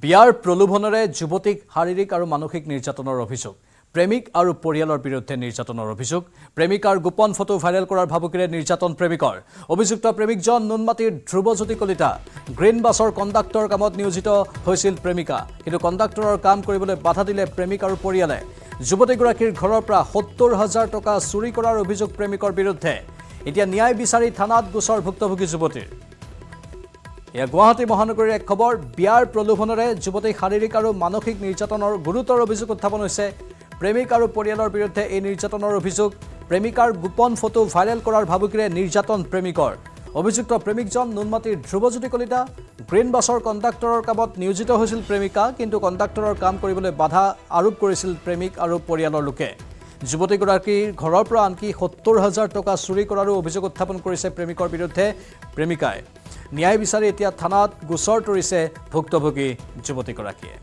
বিয়াৰ প্ৰলোভনেৰে যুৱতীক শাৰীৰিক আৰু মানসিক নিৰ্যাতনৰ অভিযোগ প্ৰেমিক আৰু পৰিয়ালৰ বিৰুদ্ধে নিৰ্যাতনৰ অভিযোগ প্ৰেমিকাৰ গোপন ফটো ভাইৰেল কৰাৰ ভাবুকিৰে নিৰ্যাতন প্ৰেমিকৰ অভিযুক্ত প্ৰেমিকজন নুনমাটিৰ ধ্ৰুৱজ্যোতি কলিতা গ্ৰীণ বাছৰ কণ্ডাক্টৰ কামত নিয়োজিত হৈছিল প্ৰেমিকা কিন্তু কণ্ডাক্টৰৰ কাম কৰিবলৈ বাধা দিলে প্ৰেমিক আৰু পৰিয়ালে যুৱতীগৰাকীৰ ঘৰৰ পৰা ৭০,০০০ টকা চুৰি কৰাৰ অভিযোগ প্ৰেমিকৰ বিৰুদ্ধে এতিয়া ন্যায় বিচাৰি থানাত গোচৰ ভুক্তভোগী যুৱতীৰ এয়া গুৱাহাটী মহানগৰীৰ এক খবৰ বিয়াৰ প্ৰলোভনেৰে যুৱতীক শাৰীৰিক আৰু মানসিক নিৰ্যাতনৰ গুৰুতৰ অভিযোগ উত্থাপন হৈছে প্ৰেমিক আৰু পৰিয়ালৰ বিৰুদ্ধে এই নিৰ্যাতনৰ অভিযোগ প্ৰেমিকাৰ গোপন ফটো ভাইৰেল কৰাৰ ভাবুকিৰে নিৰ্যাতন প্ৰেমিকৰ অভিযুক্ত প্ৰেমিকজন নুনমাটিৰ ধ্ৰুৱজ্যোতি কলিতা গ্ৰীণ বাছৰ কণ্ডাক্টৰৰ কামত নিয়োজিত হৈছিল প্ৰেমিকা কিন্তু কণ্ডাক্টৰৰ কাম কৰিবলৈ বাধা আৰোপ কৰিছিল প্ৰেমিক আৰু পৰিয়ালৰ লোকে যুৱতীগৰাকীৰ ঘৰৰ পৰা আনকি ৭০,০০০ টকা চুৰি কৰাৰো অভিযোগ উত্থাপন কৰিছে প্ৰেমিকৰ বিৰুদ্ধে প্ৰেমিকাই ন্যায় বিচাৰি এতিয়া থানাত গোচৰ তৰিছে ভুক্তভোগী যুৱতীগৰাকীয়ে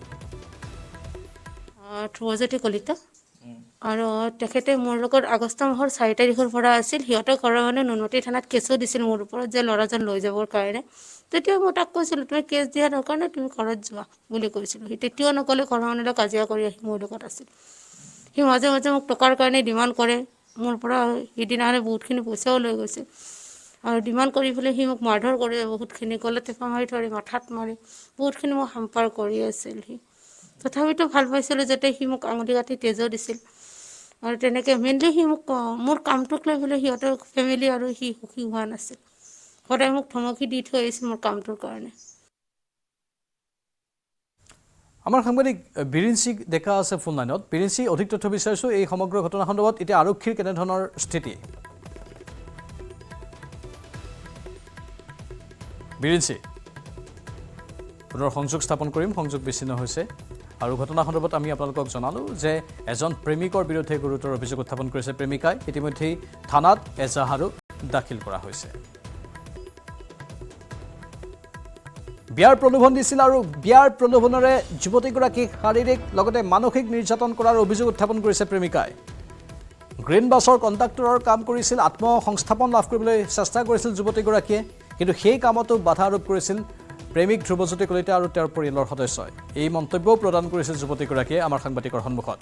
ধ্ৰুৱজ্যোতি কলিতা আৰু তেখেতে মোৰ লগত আগষ্ট মাহৰ ৪ তাৰিখৰ পৰা আছিল সিহঁতৰ ঘৰৰ মানে নুনমাটি থানাত কেছো দিছিল মোৰ ওপৰত যে ল'ৰাজন লৈ যাবৰ কাৰণে তেতিয়া মই তাক কৈছিলোঁ তুমি কেছ দিয়া দৰকাৰ নাই তুমি ঘৰত যোৱা বুলি কৈছিলোঁ সি তেতিয়াও নক'লে ঘৰৰ মানুহলৈ কাজিয়া কৰি আহি মোৰ লগত আছিল সি মাজে মাজে মোক টকাৰ কাৰণে ডিমাণ্ড কৰে মোৰ পৰা সিদিনাখনে বহুতখিনি পইচাও লৈ গৈছে আৰু ডিমাণ্ড কৰি পেলাই সি মোক মাৰধৰ কৰি বহুতখিনি গলত টেপা মাৰি ধৰি মাথাত মাৰি বহুতখিনি মোক হাম্পাৰ কৰি আছিল সি তথাপিতো ভাল পাইছিলোঁ যাতে সি মোক আঙুলি কাটি তেজো দিছিল আৰু তেনেকৈ মেইনলি সি মোক মোৰ কামটোক লৈ পেলাই সিহঁতৰ ফেমিলি আৰু সি সুখী হোৱা নাছিল সদায় মোক ধমকি দি থৈ আহিছিল মোৰ কামটোৰ কাৰণে আমাৰ সাংবাদিক বিৰিঞ্চি ডেকা আছে ফোন লাইনত বিৰিঞ্চি অধিক তথ্য বিচাৰিছোঁ এই সমগ্ৰ ঘটনা সন্দৰ্ভত এতিয়া আৰক্ষীৰ কেনেধৰণৰ স্থিতি বিৰিঞ্চি পুনৰ সংযোগ স্থাপন কৰিম সংযোগ বিচ্ছিন্ন হৈছে আৰু ঘটনা সন্দৰ্ভত আমি আপোনালোকক জনালোঁ যে এজন প্ৰেমিকৰ বিৰুদ্ধে গুৰুতৰ অভিযোগ উত্থাপন কৰিছে প্ৰেমিকাই ইতিমধ্যেই থানাত এজাহাৰো দাখিল কৰা হৈছে বিয়াৰ প্ৰলোভন দিছিল আৰু বিয়াৰ প্ৰলোভনেৰে যুৱতীগৰাকীক শাৰীৰিক লগতে মানসিক নিৰ্যাতন কৰাৰ অভিযোগ উত্থাপন কৰিছে প্ৰেমিকাই গ্ৰীণ বাছৰ কণ্ডাক্টৰৰ কাম কৰিছিল আত্মসংস্থাপন লাভ কৰিবলৈ চেষ্টা কৰিছিল যুৱতীগৰাকীয়ে কিন্তু সেই কামতো বাধা আৰোপ কৰিছিল প্ৰেমিক ধ্ৰুৱজ্যোতি কলিতা আৰু তেওঁৰ পৰিয়ালৰ সদস্যই এই মন্তব্যও প্ৰদান কৰিছিল যুৱতীগৰাকীয়ে আমাৰ সাংবাদিকৰ সন্মুখত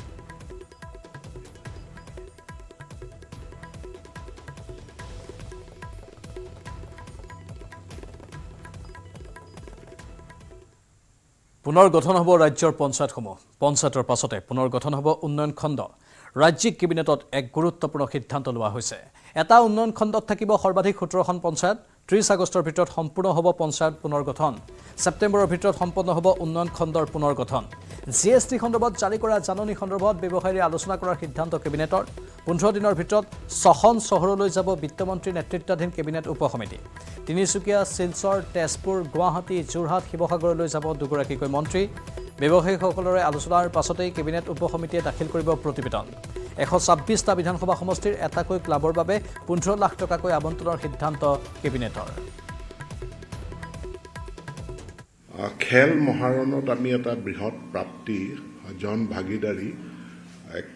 পুনৰ গঠন হ'ব ৰাজ্যৰ পঞ্চায়তসমূহ পঞ্চায়তৰ পাছতে পুনৰ গঠন হ'ব উন্নয়ন খণ্ড ৰাজ্যিক কেবিনেটত এক গুৰুত্বপূৰ্ণ সিদ্ধান্ত লোৱা হৈছে এটা উন্নয়ন খণ্ডত থাকিব সৰ্বাধিক ১৭খন পঞ্চায়ত ৩০ আগষ্টৰ ভিতৰত সম্পূৰ্ণ হ'ব পঞ্চায়ত পুনৰ গঠন ছেপ্টেম্বৰৰ ভিতৰত সম্পন্ন হ'ব উন্নয়ন খণ্ডৰ পুনৰ গঠন জিএছটি সন্দৰ্ভত জাৰি কৰা জাননী সন্দৰ্ভত ব্যৱসায়ীৰে আলোচনা কৰাৰ সিদ্ধান্ত কেবিনেটৰ ১৫ দিনৰ ভিতৰত ৬খন চহৰলৈ যাব বিত্তমন্ত্ৰীৰ নেতৃত্বাধীন কেবিনেট উপসমিতি তিনিচুকীয়া শিলচৰ তেজপুৰ গুৱাহাটী যোৰহাট শিৱসাগৰলৈ যাব দুগৰাকীকৈ মন্ত্ৰী ব্যৱসায়ীসকলৰে আলোচনাৰ পাছতেই কেবিনেট উপসমিতিয়ে দাখিল কৰিব প্ৰতিবেদন ১২৬টা বিধানসভা সমষ্টিৰ এটাকৈ ক্লাবৰ বাবে ১৫ লাখ টকাকৈ আবণ্টনৰ সিদ্ধান্ত কেবিনেটৰ খেল মহাৰণত আমি এটা বৃহৎ প্ৰাপ্তি জন ভাগিদাৰী এক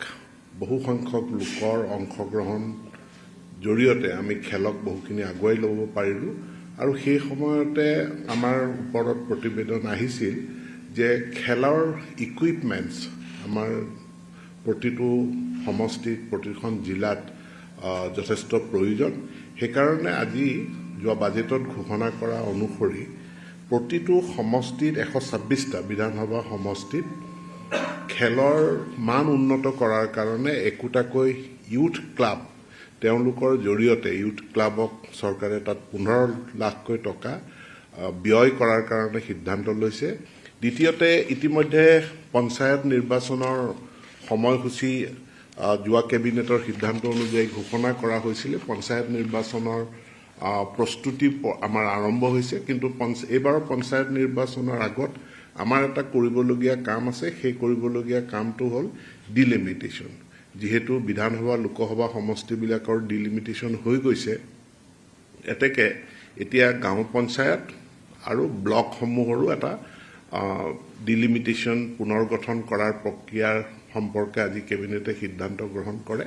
বহু সংখ্যক লোকৰ অংশগ্ৰহণ জৰিয়তে আমি খেলক বহুখিনি আগুৱাই ল'ব পাৰিলোঁ আৰু সেই সময়তে আমাৰ ওপৰত প্ৰতিবেদন আহিছিল যে খেলৰ ইকুইপমেণ্টছ আমাৰ প্ৰতিটো সমষ্টিত প্ৰতিখন জিলাত যথেষ্ট প্ৰয়োজন সেইকাৰণে আজি যোৱা বাজেটত ঘোষণা কৰা অনুসৰি প্ৰতিটো সমষ্টিত ১২৬টা বিধানসভা সমষ্টিত খেলৰ মান উন্নত কৰাৰ কাৰণে একোটাকৈ ইউথ ক্লাব তেওঁলোকৰ জৰিয়তে ইউথ ক্লাবক চৰকাৰে তাত ১৫ লাখকৈ টকা ব্যয় কৰাৰ কাৰণে সিদ্ধান্ত লৈছে দ্বিতীয়তে ইতিমধ্যে পঞ্চায়ত নিৰ্বাচনৰ সময়সূচী যোৱা কেবিনেটৰ সিদ্ধান্ত অনুযায়ী ঘোষণা কৰা হৈছিলে পঞ্চায়ত নিৰ্বাচনৰ প্ৰস্তুতি আমাৰ আৰম্ভ হৈছে কিন্তু এইবাৰৰ পঞ্চায়ত নিৰ্বাচনৰ আগত আমাৰ এটা কৰিবলগীয়া কাম আছে সেই কৰিবলগীয়া কামটো হ'ল ডিলিমিটেশ্যন যিহেতু বিধানসভা লোকসভা সমষ্টিবিলাকৰ ডিলিমিটেশ্যন হৈ গৈছে এতেকে এতিয়া গাঁও পঞ্চায়ত আৰু ব্লকসমূহৰো এটা ডিলিমিটেশ্যন পুনৰ গঠন কৰাৰ প্ৰক্ৰিয়াৰ সম্পৰ্কে আজি কেবিনেটে সিদ্ধান্ত গ্ৰহণ কৰে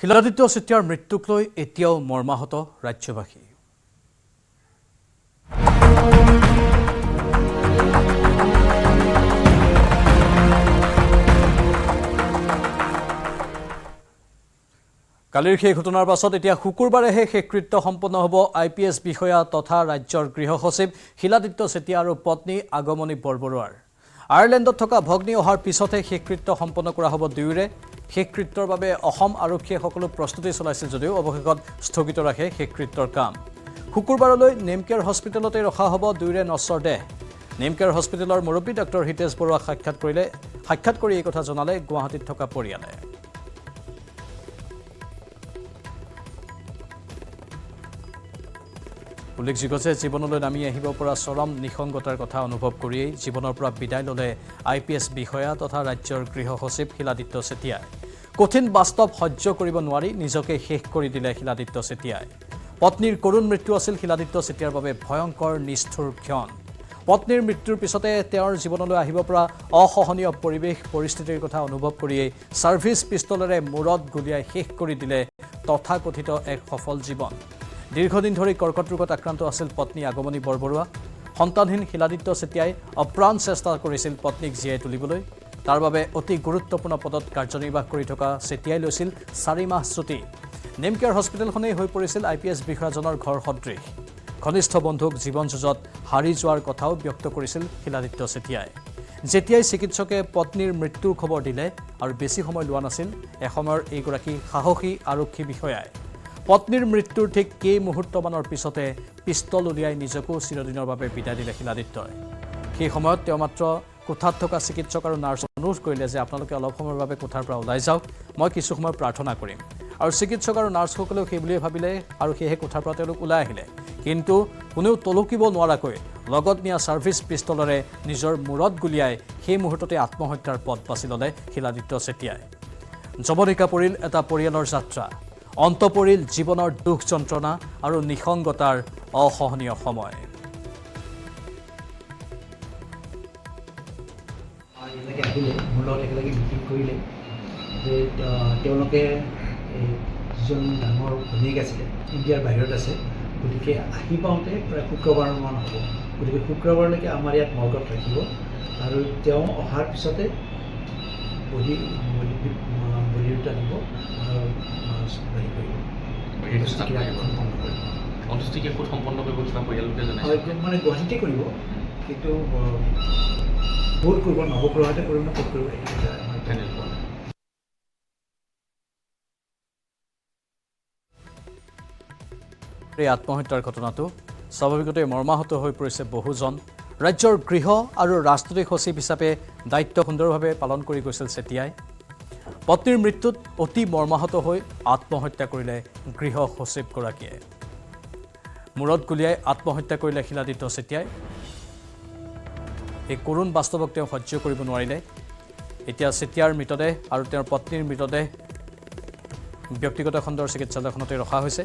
শিলাদিত্য চেতিয়াৰ মৃত্যুক লৈ এতিয়াও মৰ্মাহত ৰাজ্যবাসী কালিৰ সেই ঘটনাৰ পাছত এতিয়া শুকুৰবাৰেহে শেষকৃত্য সম্পন্ন হ'ব IPS বিষয়া তথা ৰাজ্যৰ গৃহ সচিব শিলাদিত্য চেতিয়া আৰু পত্নী আগমনী বৰবৰুৱাৰ। আয়াৰলেণ্ডত থকা ভগ্নী অহাৰ পিছতহে শেষকৃত্য সম্পন্ন কৰা হ'ব দুয়োৰে। শেষকৃত্যৰ বাবে অসম আৰক্ষীয়ে সকলো প্ৰস্তুতি চলাইছিল যদিও অৱশেষত স্থগিত ৰাখে শেষকৃত্যৰ কাম। শুকুৰবাৰলৈ নেমকেয়াৰ হস্পিটেলতে ৰখা হ'ব দুয়োৰে নশ্বৰ দেহ। নেমকেয়াৰ হস্পিটেলৰ মুৰব্বী ডক্টৰ হিতেশ বৰুৱাক সাক্ষাৎ কৰি এই কথা জনালে গুৱাহাটীত থকা পৰিয়ালে। উল্লেখযোগ্য যে জীৱনলৈ নামি আহিব পৰা চৰম নিসংগতাৰ কথা অনুভৱ কৰিয়েই জীৱনৰ পৰা বিদায় ল'লে IPS বিষয়া তথা ৰাজ্যৰ গৃহ সচিব শিলাদিত্য চেতিয়াই। কঠিন বাস্তৱ সহ্য কৰিব নোৱাৰি নিজকে শেষ কৰি দিলে শিলাদিত্য চেতিয়াই। পত্নীৰ কৰুণ মৃত্যু আছিল শিলাদিত্য চেতিয়াৰ বাবে ভয়ংকৰ নিষ্ঠুৰ ক্ষণ। পত্নীৰ মৃত্যুৰ পিছতে তেওঁৰ জীৱনলৈ আহিব পৰা অসহনীয় পৰিস্থিতিৰ কথা অনুভৱ কৰিয়েই ছাৰ্ভিচ পিষ্টলেৰে মূৰত গুলিয়াই শেষ কৰি দিলে তথাকথিত এক সফল জীৱন। দীৰ্ঘদিন ধৰি কৰ্কট ৰোগত আক্ৰান্ত আছিল পত্নী আগমনী বৰবৰুৱা। সন্তানহীন শিলাদিত্য চেতিয়াই অপ্ৰাণ চেষ্টা কৰিছিল পত্নীক জীয়াই তুলিবলৈ। তাৰ বাবে অতি গুৰুত্বপূৰ্ণ পদত কাৰ্যনিৰ্বাহ কৰি থকা চেতিয়াই লৈছিল 4 মাহ ছুটি। নেমকেয়াৰ হস্পিটেলখনেই হৈ পৰিছিল IPS বিষয়াজনৰ ঘৰ সদৃশ। ঘনিষ্ঠ বন্ধুক জীৱন যুঁজত হাৰি যোৱাৰ কথাও ব্যক্ত কৰিছিল শিলাদিত্য চেতিয়াই। যেতিয়াই চিকিৎসকে পত্নীৰ মৃত্যুৰ খবৰ দিলে আৰু বেছি সময় লোৱা নাছিল এসময়ৰ এইগৰাকী সাহসী আৰক্ষী বিষয়াই পত্নীৰ মৃত্যুৰ ঠিক কেইমুহূৰ্তমানৰ পিছতে পিষ্টল উলিয়াই নিজকো চিৰদিনৰ বাবে বিদায় দিলে শিলাদিত্যই। সেই সময়ত তেওঁ মাত্ৰ কোঠাত থকা চিকিৎসক আৰু নাৰ্ছ অনুৰোধ কৰিলে যে আপোনালোকে অলপ সময়ৰ বাবে কোঠাৰ পৰা ওলাই যাওক, মই কিছু সময় প্ৰাৰ্থনা কৰিম। আৰু চিকিৎসক আৰু নাৰ্ছসকলেও সেই বুলিয়েই ভাবিলে আৰু সেয়েহে কোঠাৰ পৰা তেওঁলোক ওলাই আহিলে। কিন্তু কোনেও তলকিব নোৱাৰাকৈ লগত নিয়া ছাৰ্ভিচ পিষ্টলেৰে নিজৰ মূৰত গুলিয়াই সেই মুহূৰ্ততে আত্মহত্যাৰ পথ বাছি ল'লে শিলাদিত্য চেতিয়াই। জবনিকা পৰিল এটা পৰিয়ালৰ যাত্ৰা। অন্ত পৰিল জীৱনৰ দুখ যন্ত্ৰণা আৰু নিসংগতাৰ অসহনীয় সময়। আহিলে মোৰ লগত একেলগে মিটিং কৰিলে যে তেওঁলোকে যিজন ডাঙৰ ভনীয়েক আছিলে ইণ্ডিয়াৰ বাহিৰত আছে, গতিকে আহি পাওঁতে প্ৰায় শুক্ৰবাৰমান হ'ব। গতিকে শুক্ৰবাৰলৈকে আমাৰ ইয়াত মৰ্গত ৰাখিব আৰু তেওঁ অহাৰ পিছতে বলিউটা দিব আৰু হেৰি কৰিব অন্ত্যেষ্টিক্ৰিয়া ক'ত সম্পন্ন কৰিব কিবা পৰিয়াললোকে জনাইছে? মানে গুৱাহাটীতে কৰিব, কিন্তু ক'ত কৰিব, নৱগ্ৰহতে কৰিব নে ক'ত কৰিব এই আত্মহত্যাৰ ঘটনাটো স্বাভাৱিকতে মৰ্মাহত হৈ পৰিছে বহুজন। ৰাজ্যৰ গৃহ আৰু ৰাজনৈতিক সচিব হিচাপে দায়িত্ব সুন্দৰভাৱে পালন কৰি গৈছিল চেতিয়াই। পত্নীৰ মৃত্যুত অতি মৰ্মাহত হৈ আত্মহত্যা কৰিলে গৃহ সচিবগৰাকীয়ে। মূৰত গুলিয়াই আত্মহত্যা কৰিলে শিলাদিত্য চেতিয়াই। এই কৰুণ বাস্তৱক তেওঁ সহ্য কৰিব নোৱাৰিলে। এতিয়া চেতিয়াৰ মৃতদেহ আৰু তেওঁৰ পত্নীৰ মৃতদেহ ব্যক্তিগত খণ্ডৰ চিকিৎসালয়খনতে ৰখা হৈছে।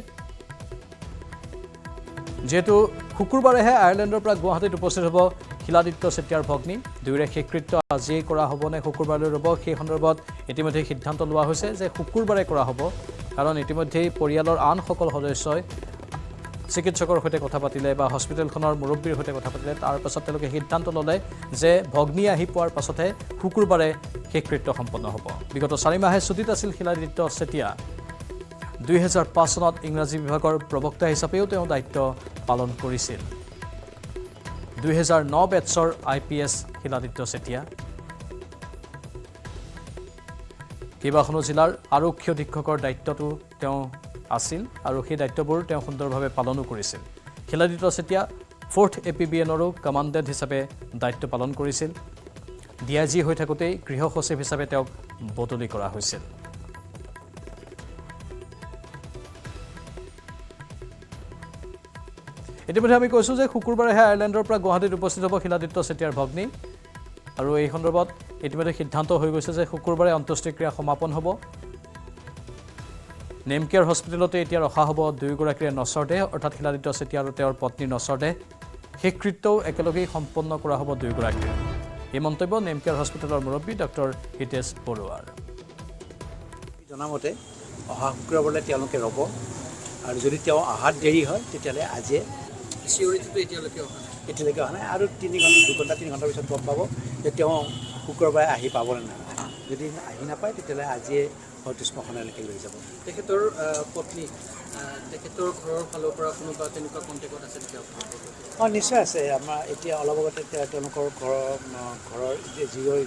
যিহেতু শুকুৰবাৰেহে আয়াৰলেণ্ডৰ পৰা গুৱাহাটীত উপস্থিত হ'ব শিলাদিত্য চেতিয়াৰ ভগ্নী, দুয়োৰে শেষকৃত্য আজিয়েই কৰা হ'ব নে শুকুৰবাৰলৈ ৰ'ব, সেই সন্দৰ্ভত ইতিমধ্যে সিদ্ধান্ত লোৱা হৈছে যে শুকুৰবাৰে কৰা হ'ব। কাৰণ ইতিমধ্যেই পৰিয়ালৰ আন সকলো সদস্যই চিকিৎসকৰ সৈতে কথা পাতিলে বা হস্পিটেলখনৰ মুৰব্বীৰ সৈতে কথা পাতিলে। তাৰ পাছত তেওঁলোকে সিদ্ধান্ত ল'লে যে ভগ্নী আহি পোৱাৰ পাছতহে শুকুৰবাৰে শেষকৃত্য সম্পন্ন হ'ব। বিগত 4 মাহে ছুটীত আছিল শিলাদিত্য চেতিয়া। 2005 চনত ইংৰাজী বিভাগৰ প্ৰবক্তা হিচাপেও তেওঁ দায়িত্ব পালন কৰিছিল। 2009 বেটছৰ IPS শিলাদিত্য চেতিয়া। কেইবাখনো জিলাৰ আৰক্ষী অধীক্ষকৰ দায়িত্বটো তেওঁ আছিল আৰু সেই দায়িত্ববোৰ তেওঁ সুন্দৰভাৱে পালনো কৰিছিল। শিলাদিত্য চেতিয়া 4th APBNৰো কমাণ্ডেণ্ট হিচাপে দায়িত্ব পালন কৰিছিল। DIG হৈ থাকোঁতেই গৃহ সচিব হিচাপে তেওঁক বদলি কৰা হৈছিল। ইতিমধ্যে আমি কৈছোঁ যে শুকুৰবাৰেহে আয়াৰলেণ্ডৰ পৰা গুৱাহাটীত উপস্থিত হ'ব শিলাদিত্য চেতিয়াৰ ভগ্নী আৰু এই সন্দৰ্ভত ইতিমধ্যে সিদ্ধান্ত হৈ গৈছে যে শুকুৰবাৰে অন্ত্যেষ্টিক্ৰিয়া সমাপন হ'ব। নেমকেয়াৰ হস্পিটেলতে এতিয়া ৰখা হ'ব দুয়োগৰাকীৰে নশ্বৰ দেহ, অৰ্থাৎ শিলাদিত্য চেতিয়া আৰু তেওঁৰ পত্নীৰ নশ্বৰ দেহ। শেষকৃত্যও একেলগেই সম্পন্ন কৰা হ'ব দুয়োগৰাকীৰ। এই মন্তব্য নেমকেয়াৰ হস্পিটেলৰ মুৰব্বী ডক্টৰ হিতেশ বৰুৱাৰ। জনামতে অহা শুক্ৰবাৰলৈ তেওঁলোকে ৰ'ব আৰু যদি তেওঁ অহাত দেৰি হয় তেতিয়াহ'লে আজিয়ে চিয়ৰিটিটো এতিয়ালৈকে অহা নাই। এতিয়ালৈকে অহা নাই আৰু 2-3 ঘণ্টাৰ পিছত গম পাব যে তেওঁ শুক্ৰবাৰে আহি পাব নে নাই। যদি আহি নাপায় তেতিয়াহ'লে আজিয়ে হয়তো শ্মশানলৈকে লৈ যাব। তেখেতৰ পত্নী তেখেতৰ ঘৰৰ ফালৰ পৰা কোনোবা তেনেকুৱা কণ্টেক্টত আছে নেকি? নিশ্চয় আছে। আমাৰ এতিয়া অলপ আগতে তেওঁলোকৰ ঘৰৰ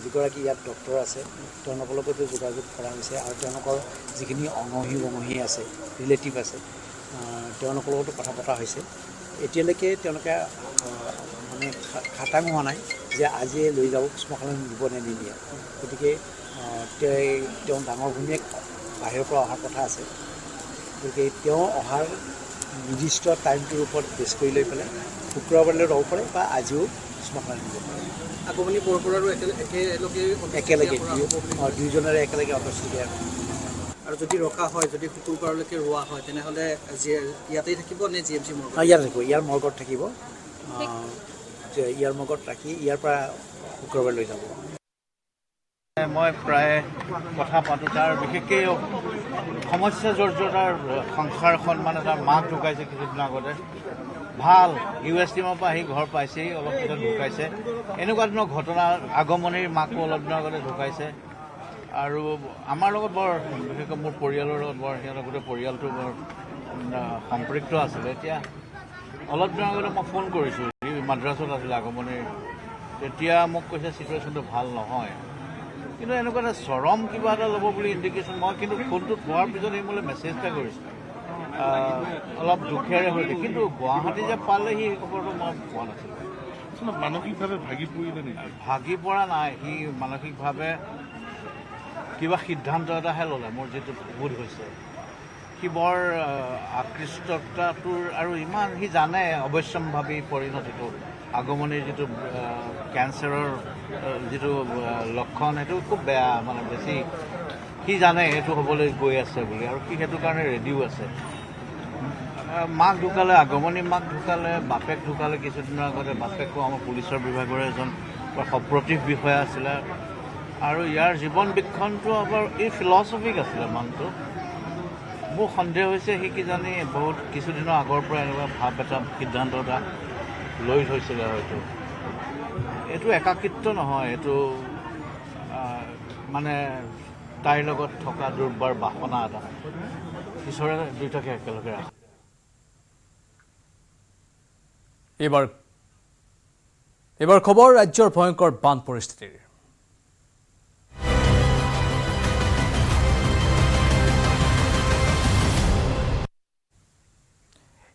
যিগৰাকী ইয়াত ডক্টৰ আছে তেওঁলোকৰ লগতো যোগাযোগ কৰা হৈছে আৰু তেওঁলোকৰ যিখিনি অঙহী আছে ৰিলেটিভ আছে তেওঁলোকৰ লগতো কথা পতা হৈছে। এতিয়ালৈকে তেওঁলোকে মানে খাটাং হোৱা নাই যে আজিয়ে লৈ যাব শ্মশানত নিব নে নিদিয়ে। গতিকে তেওঁ ডাঙৰ ভূমিয়ে বাহিৰৰ পৰা অহাৰ কথা আছে। গতিকে তেওঁ অহাৰ নিৰ্দিষ্ট টাইমটোৰ ওপৰত বেছ কৰি লৈ পেলাই শুক্ৰবাৰলৈ ৰ'ব পাৰে বা আজিও শ্মশানত নিব পাৰে। আগমনী পৰম্পৰাৰো একেলগে দুয়োজনেৰে একেলগে অন্তৰ্ষ্টিক্ৰিয়া আৰু যদি ৰখা হয়, যদি শুক্ৰবাৰলৈকে ৰোৱা হয় তেনেহ'লে ইয়াতেই থাকিব নে GMC মৰ্গত? ইয়াত থাকিব, ইয়াৰ মৰ্গত থাকিব। ইয়াৰ মৰ্গত ৰাখি ইয়াৰ পৰা শুক্ৰবাৰ লৈ যাব। মই প্ৰায় কথা পাতোঁ তাৰ বিশেষকৈ সমস্যা জৰ্জৰ তাৰ সংসাৰখন মানে তাৰ মাক ঢুকাইছে কিছুদিন আগতে। ভাল US টিমৰ পৰা আহি ঘৰ পাইছেহি, অলপ পিছত ঢুকাইছে। এনেকুৱা ধৰণৰ ঘটনা আগমনীৰ মাকো অলপ দিনৰ আগতে ঢুকাইছে। আৰু আমাৰ লগত বৰ বিশেষকৈ মোৰ পৰিয়ালৰ লগত বৰ সিহঁতৰ গোটেই পৰিয়ালটো বৰ সম্পৃক্ত আছিলে। এতিয়া অলপ দিনৰ আগতে মই ফোন কৰিছোঁ, সি মাদ্ৰাছত আছিলে আগমনীৰ। তেতিয়া মোক কৈছে চিটুৱেশ্যনটো ভাল নহয়, কিন্তু এনেকুৱা এটা চৰম কিবা এটা ল'ব বুলি ইণ্ডিকেশ্যন। মই কিন্তু ফোনটোত পোৱাৰ পিছত সি মোলৈ মেছেজ এটা কৰিছোঁ অলপ দুখেৰে সৈতে, কিন্তু গুৱাহাটী যে পালে সি খবৰটো মই পোৱা নাছিলোঁ। মানসিকভাৱে ভাগি পৰিলে নেকি? ভাগি পৰা নাই, সি মানসিকভাৱে কিবা সিদ্ধান্ত এটাহে ল'লে। মোৰ যিটো বোধ হৈছে সি বৰ আকৃষ্টতাটোৰ আৰু ইমান সি জানে অৱশ্যম্ভাৱী পৰিণতিটো আগমনীৰ যিটো কেঞ্চাৰৰ যিটো লক্ষণ সেইটো খুব বেয়া, মানে বেছি সি জানে সেইটো হ'বলৈ গৈ আছে বুলি, আৰু সি সেইটো কাৰণে ৰেডিও আছে। মাক ঢুকালে, আগমনী মাক ঢুকালে, বাপেক ঢুকালে কিছুদিনৰ আগতে। বাপেকো আমাৰ পুলিচৰ বিভাগৰ এজন সপ্ৰতিভ বিষয়া আছিলে। আৰু ইয়াৰ জীৱন বীক্ষণটো আবাৰ এই ফিলচফিক আছিলে মানুহটো। মোৰ সন্দেহ হৈছে সি কিজানি বহুত কিছুদিনৰ আগৰ পৰা এনেকুৱা ভাৱ এটা সিদ্ধান্ত এটা লৈ থৈছিলে হয়তো। এইটো একাকিত্ব নহয়, এইটো মানে তাইৰ লগত থকা দুৰ্বাৰ বাসনা এটা। ঈশ্বৰে দুয়োটাকে একেলগে ৰাখে। এইবাৰ খবৰ ৰাজ্যৰ ভয়ংকৰ বান পৰিস্থিতিৰ।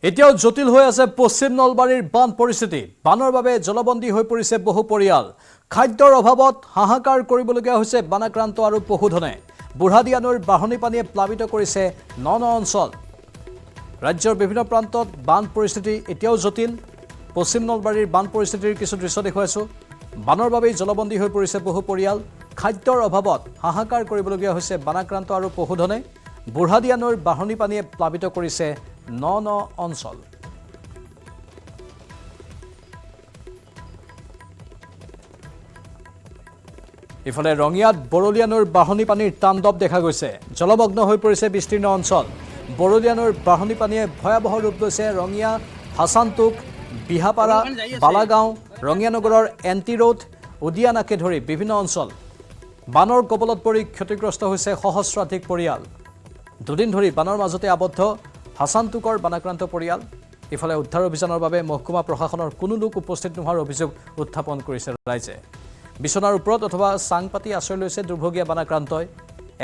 এতিয়াও জটিল হৈ আছে পশ্চিম নলবাৰীৰ বান পৰিস্থিতি। বানৰ বাবে জলবন্দী হৈ পৰিছে বহু পৰিয়াল। খাদ্যৰ অভাৱত হাহাকাৰ কৰিবলগীয়া হৈছে বানাক্ৰান্ত আৰু পশুধনে। বুঢ়াদিয়া নৈৰ বাঢ়নী পানীয়ে প্লাবিত কৰিছে ন অঞ্চল। ৰাজ্যৰ বিভিন্ন প্ৰান্তত বান পৰিস্থিতি এতিয়াও জটিল। পশ্চিম নলবাৰীৰ বান পৰিস্থিতিৰ কিছু দৃশ্য দেখুৱাইছোঁ। বানৰ বাবেই জলবন্দী হৈ পৰিছে বহু পৰিয়াল। খাদ্যৰ অভাৱত হাহাকাৰ কৰিবলগীয়া হৈছে বানাক্ৰান্ত আৰু পশুধনে। বুঢ়াদিয়া নৈৰ বাঢ়নী পানীয়ে প্লাবিত কৰিছে ন অঞ্চল। ইফালে ৰঙিয়াত বৰলীয়া নৈৰ বাঢ়নী পানীৰ তাণ্ডৱ দেখা গৈছে। জলমগ্ন হৈ পৰিছে বিস্তীৰ্ণ অঞ্চল। বৰলীয়া নৈৰ বাঢ়নী পানীয়ে ভয়াৱহ ৰূপ লৈছে ৰঙিয়া, হাছানটোক, বিহাপাৰা, বালাগাঁও, ৰঙিয়া নগৰৰ এণ্টি ৰোড, উদিয়ানাকে ধৰি বিভিন্ন অঞ্চল। বানৰ কবলত পৰি ক্ষতিগ্ৰস্ত হৈছে সহস্ৰাধিক পৰিয়াল। দুদিন ধৰি বানৰ মাজতে আবদ্ধ হাছানটোকৰ বানাক্ৰান্ত পৰিয়াল। ইফালে উদ্ধাৰ অভিযানৰ বাবে মহকুমা প্ৰশাসনৰ কোনো লোক উপস্থিত নোহোৱাৰ অভিযোগ উত্থাপন কৰিছে ৰাইজে। বিচনাৰ ওপৰত অথবা চাং পাতি আশ্ৰয় লৈছে দুৰ্ভগীয়া বানাক্ৰান্তই।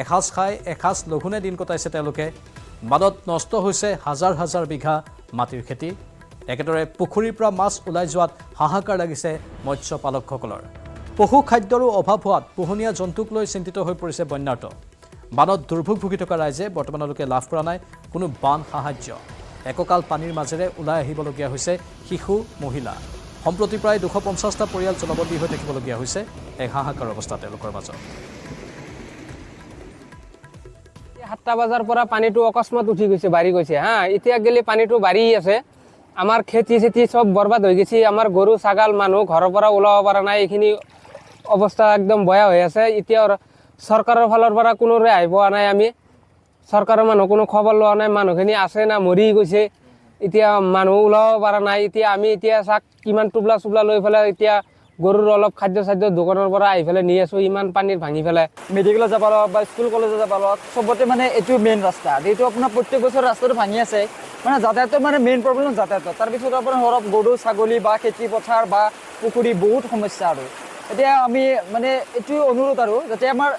এসাঁজ খাই এসাঁজ লঘোণে দিন কটাইছে তেওঁলোকে। বানত নষ্ট হৈছে হাজাৰ হাজাৰ বিঘা মাটিৰ খেতি। একেদৰে পুখুৰীৰ পৰা মাছ ওলাই যোৱাত হাহাকাৰ লাগিছে মৎস্য পালকসকলৰ। পশু খাদ্যৰো অভাৱ হোৱাত পোহনীয়া জন্তুক লৈ চিন্তিত হৈ পৰিছে বন্যাৰ্ত। বানত দুৰ্ভোগ ভুগি থকা ৰাইজে বৰ্তমানলৈকে লাভ কৰা নাই কোনো বান সাহায্য। এককাল পানীৰ মাজেৰে ওলাই আহিবলগীয়া হৈছে শিশু, মহিলা। সম্প্ৰতি প্ৰায় 250টা পৰিয়াল জলবন্দী হৈ থাকিবলগীয়া হৈছে এক হাহাকাৰ অৱস্থা তেওঁলোকৰ মাজত। 7টা বজাৰ পৰা পানীটো অকস্মাত উঠি গৈছে, বাঢ়ি গৈছে এতিয়া গেলি পানীটো বাঢ়ি আছে। আমাৰ খেতি চেতি চব বৰবাদ হৈ গৈছে। আমাৰ গৰু ছাগাল মানুহ ঘৰৰ পৰা ওলাব পৰা নাই। এইখিনি অৱস্থা একদম বেয়া হৈ আছে। এতিয়া চৰকাৰৰ ফালৰ পৰা কোনো ৰেহাই পোৱা নাই। আমি চৰকাৰৰ মানুহ কোনো খবৰ লোৱা নাই। মানুহখিনি আছে না মৰি গৈছে এতিয়া মানুহ ওলাব পৰা নাই। এতিয়া আমি এতিয়া চাক কিমান টোপলা চোপলা লৈ পেলাই এতিয়া গৰুৰ অলপ খাদ্য দোকানৰ পৰা আহি পেলাই নি আছোঁ, ইমান পানীত ভাঙি পেলাই। মেডিকেলত যাব লগা বা স্কুল কলেজত যাব লগা চবতে মানে এইটো মেইন ৰাস্তা, এইটো আপোনাৰ প্ৰত্যেক বছৰ ৰাস্তাটো ভাঙি আছে। মানে যাতায়াতৰ মানে মেইন প্ৰব্লেম যাতায়াতৰ। তাৰপিছত আপোনাৰ ধৰক গৰু ছাগলী বা খেতি পথাৰ বা পুখুৰী বহুত সমস্যা। আৰু এতিয়া আমি মানে এইটো অনুৰোধ আৰু যাতে আমাৰ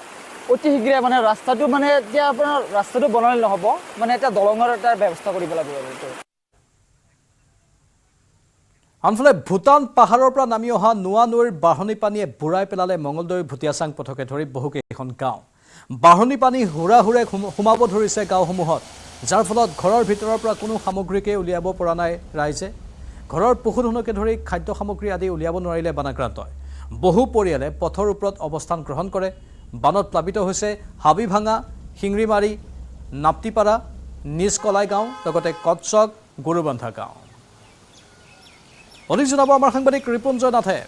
অতি শীঘ্ৰে মানে ৰাস্তাটো মানে এতিয়া আপোনাৰ ৰাস্তাটো বনালে নহ'ব, মানে এটা দলঙৰ এটা ব্যৱস্থা কৰিব লাগিব আৰু এইটো। আনফালে ভূটান পাহাৰৰ পৰা নামি অহা নোৱা নৈৰ বাঢ়নী পানীয়ে বুৰাই পেলালে মঙলদৈ ভুটিয়াচাং পথকে ধৰি বহুকেইখন গাঁও। বাঢ়নী পানী হুৰা হুৰে সোমাব ধৰিছে গাঁওসমূহত, যাৰ ফলত ঘৰৰ ভিতৰৰ পৰা কোনো সামগ্ৰীকে উলিয়াব পৰা নাই ৰাইজে। ঘৰৰ পশুধনকে ধৰি খাদ্য সামগ্ৰী আদি উলিয়াব নোৱাৰিলে বানাক্ৰান্ত হয়। বহু পৰিয়ালে পথৰ ওপৰত অৱস্থান গ্ৰহণ কৰে। বানত প্লাবিত হৈছে হাবিভাঙা, শিংৰিমাৰী, নাপ্তিপাৰা, নিজ কলাই গাঁও, লগতে কটচক, গৰুবান্ধা গাঁও। অধিক জনাব আমাৰ সাংবাদিক ৰিপুঞ্জয় নাথে।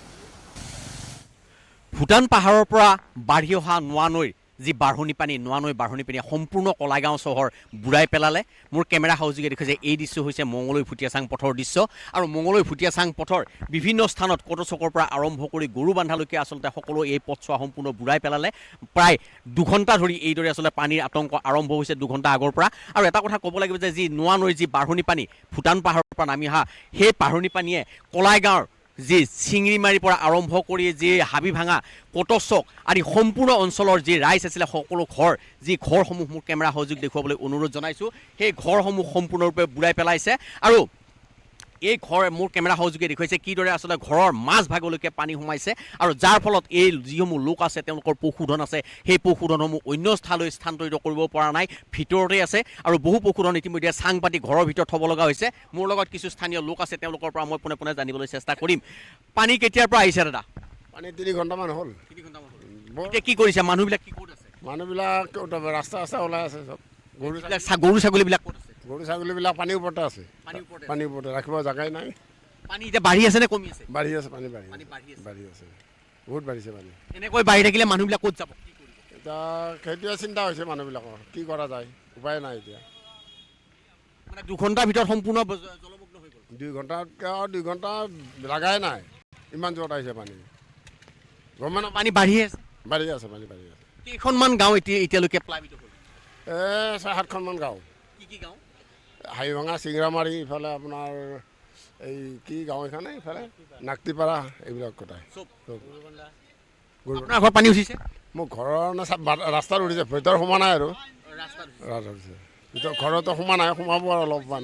ভূটান পাহাৰৰ পৰা বাঢ়ি অহা নোৱা নৈৰ যি বাঢ়নী পানী, নোৱা নৈৰ বাঢ়নী পানীয়ে সম্পূৰ্ণ কলাইগাঁও চহৰ বুৰাই পেলালে। মোৰ কেমেৰা সহযোগে দেখিছে এই দৃশ্য হৈছে মঙলদৈ ভুটিয়াচাং পথৰ দৃশ্য। আৰু মঙলদৈ ভুটিয়াচাং পথৰ বিভিন্ন স্থানত কটচকৰ পৰা আৰম্ভ কৰি গৰুবান্ধালৈকে আচলতে সকলো এই পথছোৱা সম্পূৰ্ণ বুৰাই পেলালে। প্ৰায় 2 ঘণ্টা ধৰি এইদৰে আচলতে পানীৰ আতংক আৰম্ভ হৈছে 2 ঘণ্টা আগৰ পৰা। আৰু এটা কথা ক'ব লাগিব যে যি নোৱা নৈৰ যি বাঢ়নী পানী ভূটান পাহাৰৰ পৰা নামি অহা, সেই বাঢ়নী পানীয়ে কলাইগাঁৱৰ যি চিঙৰিমাৰীৰ পৰা আৰম্ভ কৰি যি হাবিভাঙা, কটচক আদি সম্পূৰ্ণ অঞ্চলৰ যি ৰাইজ আছিলে সকলো যি ঘৰসমূহ মোৰ কেমেৰা সহযোগ দেখুৱাবলৈ অনুৰোধ জনাইছোঁ, সেই ঘৰসমূহ সম্পূৰ্ণৰূপে বুৰাই পেলাইছে। আৰু এই ঘৰ মোৰ কেমেৰা সহযোগে দেখুৱাইছে কিদৰে আচলতে ঘৰৰ মাজভাগলৈকে পানী সোমাইছে, আৰু যাৰ ফলত এই যিসমূহ লোক আছে তেওঁলোকৰ পশুধন আছে, সেই পশুধনসমূহ অন্য স্থানলৈ স্থানান্তৰিত কৰিব পৰা নাই, ভিতৰতে আছে। আৰু বহু পশুধন ইতিমধ্যে চাং পাতি ঘৰৰ ভিতৰত থ'ব লগা হৈছে। মোৰ লগত কিছু স্থানীয় লোক আছে, তেওঁলোকৰ পৰা মই পোনে পোনে জানিবলৈ চেষ্টা কৰিম। পানী কেতিয়াৰ পৰা আহিছে দাদা? পানী 3 ঘণ্টামান হ'ল। 3 ঘণ্টামান হ'ল। এতিয়া কি কৰিছে মানুহবিলাক? কি ক'ত আছে মানুহবিলাক? ৰাস্তা ওলাই আছে চব। গৰু ছাগলীবিলাক ক'ত আছে? গৰু ছাগলীবিলাক পানীৰ ওপৰতে আছে, পানীৰ ওপৰতে ৰাখিব জেগাই নাই। পানী এতিয়া বাঢ়ি আছে নে কমি আছে? বাঢ়ি আছে, পানী বাঢ়ি আছে, বহুত বাঢ়িছে পানী। এনেকৈ বাঢ়ি থাকিলে মানুহবিলাক ক'ত যাব? এতিয়া সেইটোৱে চিন্তা হৈছে মানুহবিলাকৰ, কি কৰা যায়, উপায় নাই এতিয়া। মানে 2 ঘণ্টাৰ ভিতৰত সম্পূৰ্ণ জলমগ্ন হৈ গ'ল। 2 ঘণ্টাতকৈ আৰু 2 ঘণ্টা লাগাই নাই, ইমান জোৰত আহিছে পানী। পানী বাঢ়ি আছে, বাঢ়ি আছে, পানী বাঢ়ি আছে। কেইখনমান গাঁও এতিয়ালৈকে প্লাবিত হ'ল? 6-7খনমান গাঁও। কি কি গাঁও? হাবিভাঙা, চিংৰামাৰী, ইফালে আপোনাৰ এই কি গাঁও এইখানে, ইফালে নাক্তিপাৰা, এইবিলাক গোটাই চব। আপোনাৰ ঘৰত পানী উঠিছে? মোৰ ঘৰৰ ৰাস্তাত উঠিছে, ভিতৰত সোমোৱা নাই আৰু ৰাস্তাত উঠিছে। ভিতৰত ঘৰতো সোমোৱা নাই, সোমাব আৰু অলপমান।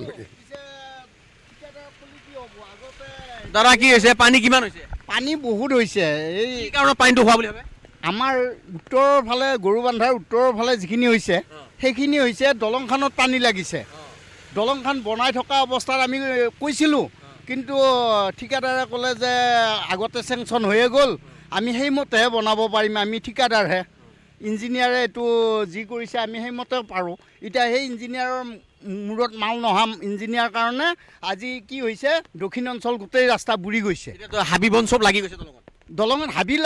দাদা কি হৈছে? পানী কিমান হৈছে? পানী বহুত হৈছে। এই কি কাৰণত পানীটো হোৱা বুলি ভাবে? আমাৰ উত্তৰৰ ফালে গৰুবান্ধাৰ উত্তৰৰ ফালে যিখিনি হৈছে সেইখিনি হৈছে দলংখনত পানী লাগিছে। দলংখন বনাই থকা অৱস্থাত আমি কৈছিলোঁ, কিন্তু ঠিকাদাৰে ক'লে যে আগতে চেংচন হৈয়ে গ'ল, আমি সেইমতেহে বনাব পাৰিম, আমি ঠিকাদাৰহে। ইঞ্জিনিয়াৰে এইটো যি কৰিছে আমি সেইমতে পাৰোঁ। এতিয়া সেই ইঞ্জিনিয়াৰৰ মূৰত মাল নহা ইঞ্জিনিয়াৰ কাৰণে আজি কি হৈছে, দক্ষিণ অঞ্চল গোটেই ৰাস্তা বুৰি গৈছে। হাবি বন চব লাগি গৈছে দলঙত। দলঙত হাবি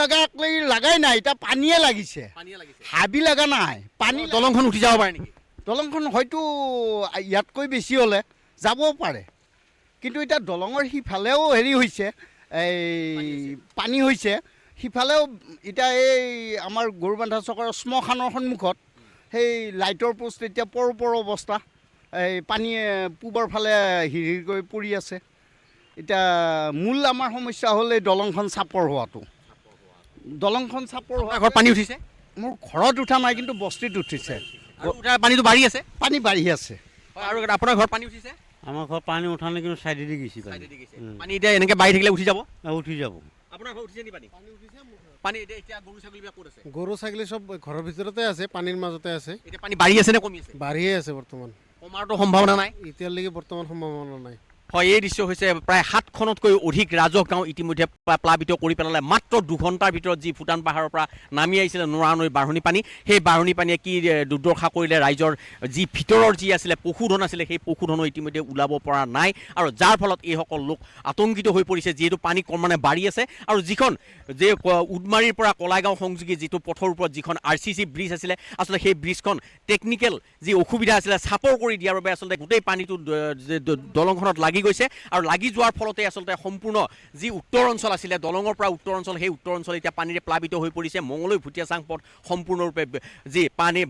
লাগাই নাই, এতিয়া পানীয়ে লাগিছে, হাবি লগা নাই। পানী দলংখন উঠি যাব পাৰে নেকি? দলংখন হয়তো ইয়াতকৈ বেছি হ'লে যাবও পাৰে, কিন্তু এতিয়া দলঙৰ সিফালেও হেৰি হৈছে, এই পানী হৈছে, সিফালেও এতিয়া এই আমাৰ গৰুবান্ধা চকৰ শ্মশানৰ সন্মুখত সেই লাইটৰ পোষ্ট এতিয়া পৰ অৱস্থা, এই পানীয়ে পূবৰ ফালে হিৰ কৰি পৰি আছে। এতিয়া মূল আমাৰ সমস্যা হ'ল এই দলংখন চাপৰ হোৱাটো। দলংখন চাপৰ হোৱা ঘৰত পানী উঠিছে? মোৰ ঘৰত উঠা নাই, কিন্তু বস্তিত উঠিছে। পানীটো বাঢ়ি আছে? পানী বাঢ়ি আছে। আৰু আপোনাৰ ঘৰত পানী উঠিছে? আমাৰ ঘৰত পানী উঠা নাই, কিন্তু চাইডেদি গৈছে পানী। এতিয়া এনেকৈ বাঢ়ি থাকিলে উঠি যাব? উঠি যাব। আপোনাৰ ঘৰত উঠিছে নি পানী? পানী এতিয়া গৰু ছাগলীবিলাক ক'ত আছে? গৰু ছাগলী চব ঘৰৰ ভিতৰতে আছে, পানীৰ মাজতে আছে। এতিয়া পানী বাঢ়ি আছে নে কমি আছে? বাঢ়িয়ে আছে বৰ্তমান। কমাৰতো সম্ভাৱনা নাই এতিয়ালৈকে, বৰ্তমান সম্ভাৱনা নাই। হয় এই দৃশ্য হৈছে প্ৰায় 7খনতকৈ অধিক ৰাজহ গাঁও ইতিমধ্যে প্লাবিত কৰি পেলালে মাত্ৰ 2 ঘণ্টাৰ ভিতৰত যি ভূটান পাহাৰৰ পৰা নামি আহিছিলে নোৰা নৈৰ বাঢ়নী পানী সেই বাঢ়নী পানীয়ে কি দুৰ্দশা কৰিলে ৰাইজৰ যি ভিতৰৰ যি আছিলে পশুধন আছিলে সেই পশুধনো ইতিমধ্যে ওলাব পৰা নাই আৰু যাৰ ফলত এইসকল লোক আতংকিত হৈ পৰিছে যিহেতু পানী ক্ৰমান্বয়ে বাঢ়ি আছে আৰু যিখন যে উডমাৰীৰ পৰা কলাইগাঁও সংযোগী যিটো পথৰ ওপৰত যিখন RCC ব্ৰিজ আছিলে আচলতে সেই ব্ৰিজখন টেকনিকেল যি অসুবিধা আছিলে চাপৰ কৰি দিয়াৰ বাবে আচলতে গোটেই পানীটো দলংখনত লাগি গৈছে আৰু লাগি যোৱাৰ ফলতে আচলতে সম্পূৰ্ণ যি উত্তৰ অঞ্চল আছিলে দলঙৰ পৰা উত্তৰ অঞ্চল সেই উত্তৰ অঞ্চল এতিয়া পানীৰে প্লাবিত হৈ পৰিছে মঙলৈ ভুটিয়াচাং পথ সম্পূৰ্ণৰূপে যি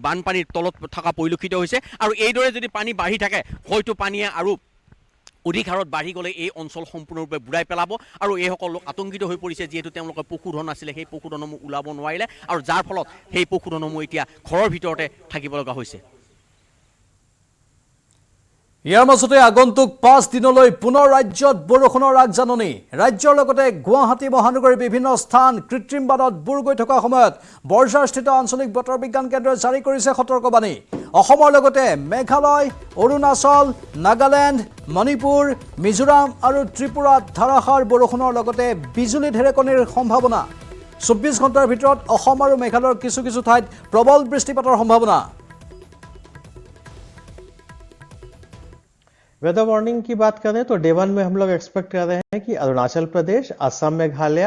বানপানীৰ তলত থকা পৰিলক্ষিত হৈছে আৰু এইদৰে যদি পানী বাঢ়ি থাকে হয়তো পানীয়ে আৰু অধিক হাৰত বাঢ়ি গ'লে এই অঞ্চল সম্পূৰ্ণৰূপে বুঢ়াই পেলাব আৰু এইসকল লোক আতংকিত হৈ পৰিছে যিহেতু তেওঁলোকৰ পশুধন আছিলে সেই পশুধনসমূহ ওলাব নোৱাৰিলে আৰু যাৰ ফলত সেই পশুধনসমূহ এতিয়া ঘৰৰ ভিতৰতে থাকিব লগা হৈছে ইয়াৰ মাজতে আগন্তুক 5 দিনলৈ পুনৰ ৰাজ্যত বৰষুণৰ আগজাননী ৰাজ্যৰ লগতে গুৱাহাটী মহানগৰীৰ বিভিন্ন স্থান কৃত্ৰিম বানত বুৰ গৈ থকা সময়ত বৰঝাৰস্থিত আঞ্চলিক বতৰ বিজ্ঞান কেন্দ্ৰই জাৰি কৰিছে সতৰ্কবাণী অসমৰ লগতে মেঘালয় অৰুণাচল নাগালেণ্ড মণিপুৰ মিজোৰাম আৰু ত্ৰিপুৰাত ধাৰাসাৰ বৰষুণৰ লগতে বিজুলী ঢেৰেকনিৰ সম্ভাৱনা 24 ঘণ্টাৰ ভিতৰত অসম আৰু মেঘালয়ৰ কিছু কিছু ঠাইত প্ৰবল বৃষ্টিপাতৰ সম্ভাৱনা वेदर वार्निंग की बात करें तो डे 1 में हम लोग एक्सपेक्ट कर रहे हैं कि अरुणाचल प्रदेश असम मेघालय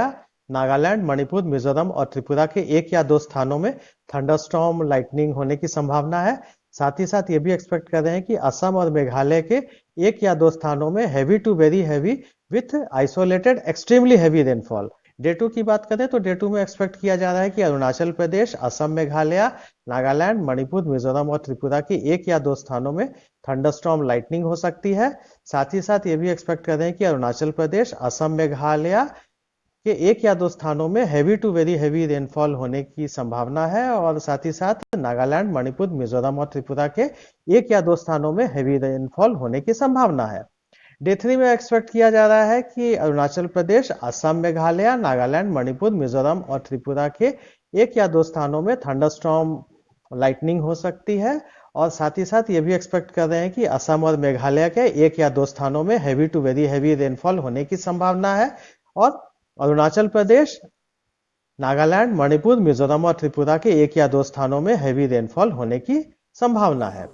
नागालैंड मणिपुर मिजोरम और त्रिपुरा के 1 या 2 स्थानों में थंडरस्टॉर्म लाइटनिंग होने की संभावना है साथ ही साथ ये भी एक्सपेक्ट कर रहे हैं कि असम और मेघालय के 1 या 2 स्थानों में heavy to very heavy with isolated extremely heavy rainfall day 2 की बात करें तो डे 2 में एक्सपेक्ट किया जा रहा है कि अरुणाचल प्रदेश असम मेघालय नागालैंड मणिपुर मिजोरम और त्रिपुरा के 1 या 2 स्थानों में थंडरस्टॉर्म लाइटनिंग हो सकती है साथ ही साथ ये भी एक्सपेक्ट कर रहे हैं कि अरुणाचल प्रदेश असम मेघालय के 1 या 2 स्थानों में heavy to very heavy rainfall होने की संभावना है और साथ ही साथ नागालैंड मणिपुर मिजोरम और त्रिपुरा के 1 या 2 स्थानों में हैवी रेनफॉल होने की संभावना है डे 3 में एक्सपेक्ट किया जा रहा है कि अरुणाचल प्रदेश असम मेघालय नागालैंड मणिपुर मिजोरम और त्रिपुरा के 1 या 2 स्थानों में थंडरस्टॉर्म लाइटनिंग हो सकती है और साथ ही साथ ये भी एक्सपेक्ट कर रहे हैं कि असम और मेघालय के 1 या 2 स्थानों में heavy to very heavy rainfall होने की संभावना है और अरुणाचल प्रदेश नागालैंड मणिपुर मिजोरम और त्रिपुरा के 1 या 2 स्थानों में हैवी रेनफॉल होने की संभावना है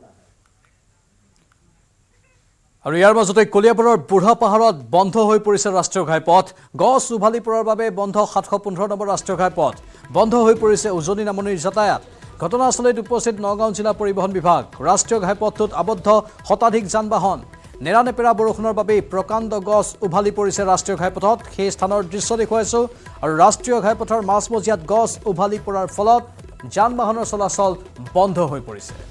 আৰু ইয়াৰ মাজতে কলিয়াবৰৰ বুঢ়া পাহাৰত বন্ধ হৈ পৰিছে ৰাষ্ট্ৰীয় ঘাইপথ গছ উভালি পৰাৰ বাবে বন্ধ 715 নম্বৰ ৰাষ্ট্ৰীয় ঘাইপথ বন্ধ হৈ পৰিছে উজনি নামনিৰ যাতায়াত ঘটনাস্থলীত উপস্থিত নগাঁও জিলা পৰিবহণ বিভাগ ৰাষ্ট্ৰীয় ঘাইপথটোত আবদ্ধ শতাধিক যান-বাহন নেৰানেপেৰা বৰষুণৰ বাবে প্ৰকাণ্ড গছ উভালি পৰিছে ৰাষ্ট্ৰীয় ঘাইপথত সেই স্থানৰ দৃশ্য দেখুৱাইছো আৰু ৰাষ্ট্ৰীয় ঘাইপথৰ মাজমজিয়াত গছ উভালি পৰাৰ ফলত যান-বাহনৰ চলাচল বন্ধ হৈ পৰিছে